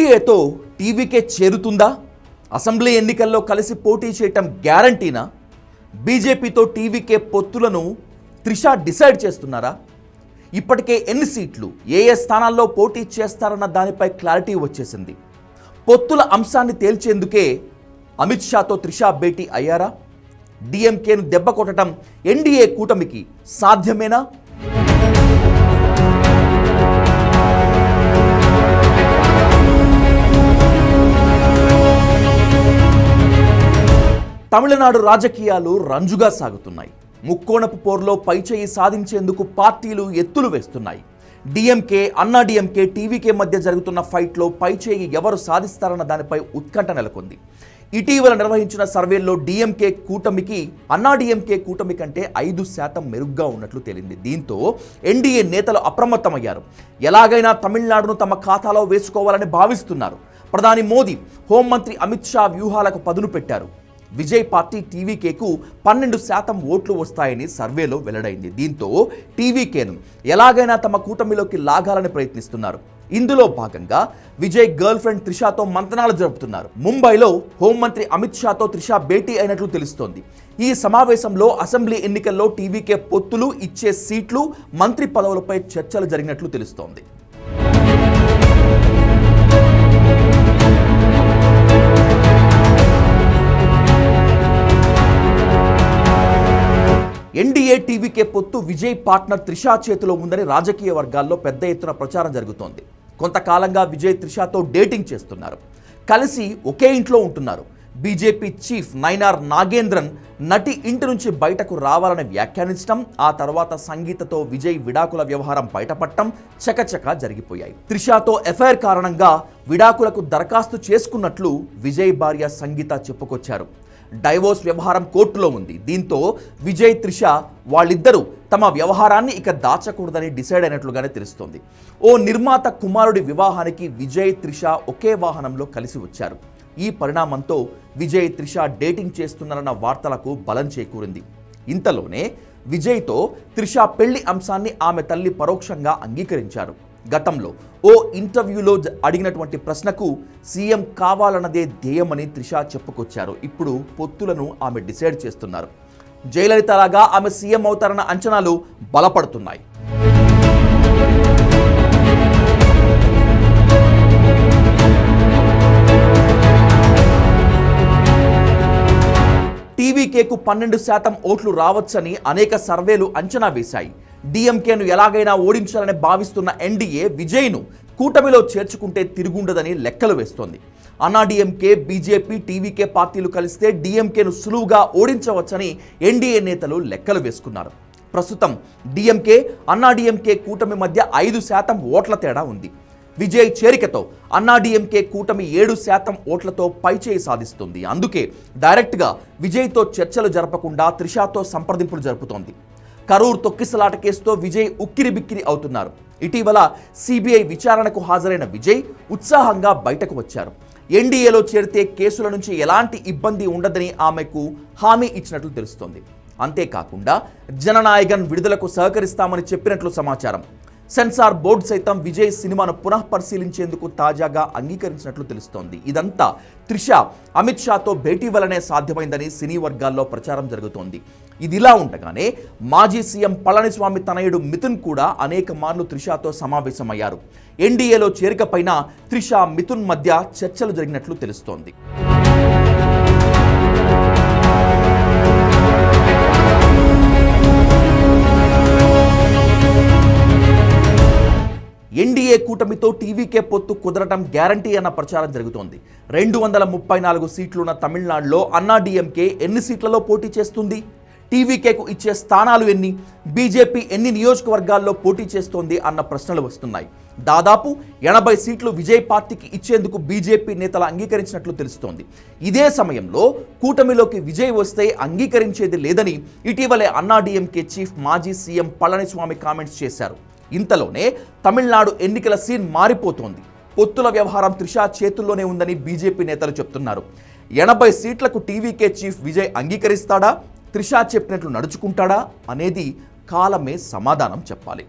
ఎన్డీఏతో TVK చేరుతుందా? Assembly ఎన్నికల్లో కలిసి పోటీ చేయటం గ్యారంటీనా? బీజేపీతో టీవీకే పొత్తులను త్రిష డిసైడ్ చేస్తున్నారా? ఇప్పటికే ఎన్ని సీట్లు, ఏ స్థానాల్లో పోటీ చేస్తారన్న దానిపై క్లారిటీ వచ్చేసింది. పొత్తుల అంశాన్ని తేల్చేందుకే అమిత్ షాతో త్రిష భేటీ అయ్యారా? డిఎంకేను దెబ్బ కొట్టడం ఎన్డీఏ కూటమికి సాధ్యమేనా? తమిళనాడు రాజకీయాలు రంజుగా సాగుతున్నాయి. ముక్కోణపు పోర్లో పైచేయి సాధించేందుకు పార్టీలు ఎత్తులు వేస్తున్నాయి. డిఎంకే, అన్నా డిఎంకే, టీవీకే మధ్య జరుగుతున్న ఫైట్లో పైచేయి ఎవరు సాధిస్తారన్న దానిపై ఉత్కంఠ నెలకొంది. ఇటీవల నిర్వహించిన సర్వేల్లో డిఎంకే కూటమికి అన్నా డిఎంకే కూటమి కంటే 5% మెరుగ్గా ఉన్నట్లు తేలింది. దీంతో ఎన్డీఏ నేతలు అప్రమత్తమయ్యారు. ఎలాగైనా తమిళనాడును తమ ఖాతాలో వేసుకోవాలని భావిస్తున్నారు. ప్రధాని మోదీ, హోంమంత్రి అమిత్ షా వ్యూహాలకు పదును పెట్టారు. విజయ్ పార్టీ టీవీకేకు 12% ఓట్లు వస్తాయని సర్వేలో వెల్లడైంది. దీంతో టీవీకేను ఎలాగైనా తమ కూటమిలోకి లాగాలని ప్రయత్నిస్తున్నారు. ఇందులో భాగంగా విజయ్ గర్ల్ ఫ్రెండ్ త్రిషతో మంతనాలు జరుపుతున్నారు. ముంబైలో హోంమంత్రి అమిత్ షాతో త్రిష భేటీ అయినట్లు తెలుస్తోంది. ఈ సమావేశంలో అసెంబ్లీ ఎన్నికల్లో టీవీకే పొత్తులు, ఇచ్చే సీట్లు, మంత్రి పదవులపై చర్చలు జరిగినట్లు తెలుస్తోంది. ఎన్డీఏ టీవీకే పొత్తు విజయ్ పార్ట్నర్ త్రిష చేతిలో ఉందని రాజకీయ వర్గాల్లో పెద్ద ఎత్తున ప్రచారం జరుగుతోంది. కొంతకాలంగా విజయ్ త్రిషతో డేటింగ్ చేస్తున్నారు. కలిసి ఒకే ఇంట్లో ఉంటున్నారు. బీజేపీ చీఫ్ నైనార్ నాగేంద్రన్ నటి ఇంటి నుంచి బయటకు రావాలని వ్యాఖ్యానించడం, ఆ తర్వాత సంగీతతో విజయ్ విడాకుల వ్యవహారం బయటపడటం చకచకా జరిగిపోయాయి. త్రిషతో ఎఫ్ఐఆర్ కారణంగా విడాకులకు దరఖాస్తు చేసుకున్నట్లు విజయ్ భార్య సంగీత చెప్పుకొచ్చారు. డైవోర్స్ వ్యవహారం కోర్టులో ఉంది. దీంతో విజయ్, త్రిష వాళ్ళిద్దరూ తమ వ్యవహారాన్ని ఇక దాచకూడదని డిసైడ్ అయినట్లుగానే తెలుస్తోంది. ఓ నిర్మాత కుమారుడి వివాహానికి విజయ్, త్రిష ఒకే వాహనంలో కలిసి వచ్చారు. ఈ పరిణామంతో విజయ్, త్రిష డేటింగ్ చేస్తున్నారన్న వార్తలకు బలం చేకూరింది. ఇంతలోనే విజయ్తో త్రిష పెళ్లి అంశాన్ని ఆమె తల్లి పరోక్షంగా అంగీకరించారు. గతంలో ఓ ఇంటర్వ్యూలో అడిగినటువంటి ప్రశ్నకు సీఎం కావాలన్నదే ధ్యేయమని త్రిష చెప్పుకొచ్చారు. ఇప్పుడు పొత్తులను ఆమె డిసైడ్ చేస్తున్నారు. జయలలితలాగా ఆమె సీఎం అవుతారన్న అంచనాలు బలపడుతున్నాయి. టీవీకేకు 12% ఓట్లు రావచ్చని అనేక సర్వేలు అంచనా వేశాయి. డిఎంకేను ఎలాగైనా ఓడించాలని భావిస్తున్న ఎన్డీఏ విజయ్ను కూటమిలో చేర్చుకుంటే తిరుగుండదని లెక్కలు వేస్తోంది. అన్నా డిఎంకే, బీజేపీ, టీవీకే పార్టీలు కలిస్తే డిఎంకేను సులువుగా ఓడించవచ్చని ఎన్డీఏ నేతలు లెక్కలు వేసుకున్నారు. ప్రస్తుతం డిఎంకే, అన్నా డిఎంకే కూటమి మధ్య 5% ఓట్ల తేడా ఉంది. విజయ్ చేరికతో అన్నా డిఎంకే కూటమి 7% ఓట్లతో పైచేయి సాధిస్తుంది. అందుకే డైరెక్ట్గా విజయ్తో చర్చలు జరపకుండా త్రిషతో సంప్రదింపులు జరుపుతోంది. కరూర్ తొక్కిసలాట కేసుతో విజయ్ ఉక్కిరిబిక్కిరి అవుతున్నారు. ఇటీవల సిబిఐ విచారణకు హాజరైన విజయ్ ఉత్సాహంగా బయటకు వచ్చారు. ఎన్డీఏలో చేరితే కేసుల నుంచి ఎలాంటి ఇబ్బంది ఉండదని ఆమెకు హామీ ఇచ్చినట్లు తెలుస్తోంది. అంతేకాకుండా జననాయగన్ విడుదలకు సహకరిస్తామని చెప్పినట్లు సమాచారం. సెన్సార్ బోర్డు సైతం విజయ్ సినిమాను పునః పరిశీలించేందుకు తాజాగా అంగీకరించినట్లు తెలుస్తోంది. ఇదంతా త్రిష అమిత్ షాతో భేటీ వల్లనే సాధ్యమైందని సినీ వర్గాల్లో ప్రచారం జరుగుతోంది. ఇదిలా ఉండగానే మాజీ సీఎం పళనిస్వామి తనయుడు మిథున్ కూడా అనేక మార్లు త్రిషతో సమావేశమయ్యారు. ఎన్డీఏలో చేరికపైన త్రిష, మిథున్ మధ్య చర్చలు జరిగినట్లు తెలుస్తోంది. ఎన్డీఏ కూటమితో టీవీకే పొత్తు కుదరటం గ్యారంటీ అన్న ప్రచారం జరుగుతోంది. 234 సీట్లున్న తమిళనాడులో అన్నా డిఎంకే ఎన్ని సీట్లలో పోటీ చేస్తుంది? టీవీకేకు ఇచ్చే స్థానాలు ఎన్ని? బీజేపీ ఎన్ని నియోజకవర్గాల్లో పోటీ చేస్తోంది అన్న ప్రశ్నలు వస్తున్నాయి. దాదాపు 80 సీట్లు విజయ్ పార్టీకి ఇచ్చేందుకు బీజేపీ నేతలు అంగీకరించినట్లు తెలుస్తోంది. ఇదే సమయంలో కూటమిలోకి విజయ్ వస్తే అంగీకరించేది లేదని ఇటీవలే అన్నా డిఎంకే చీఫ్ మాజీ సీఎం పళనిస్వామి కామెంట్స్ చేశారు. ఇంతలోనే తమిళనాడు ఎన్నికల సీన్ మారిపోతోంది. పొత్తుల వ్యవహారం త్రిష చేతుల్లోనే ఉందని బీజేపీ నేతలు చెప్తున్నారు. 80 సీట్లకు టీవీకే చీఫ్ విజయ్ అంగీకరిస్తాడా? త్రిష చెప్పినట్లు నడుచుకుంటాడా అనేది కాలమే సమాధానం చెప్పాలి.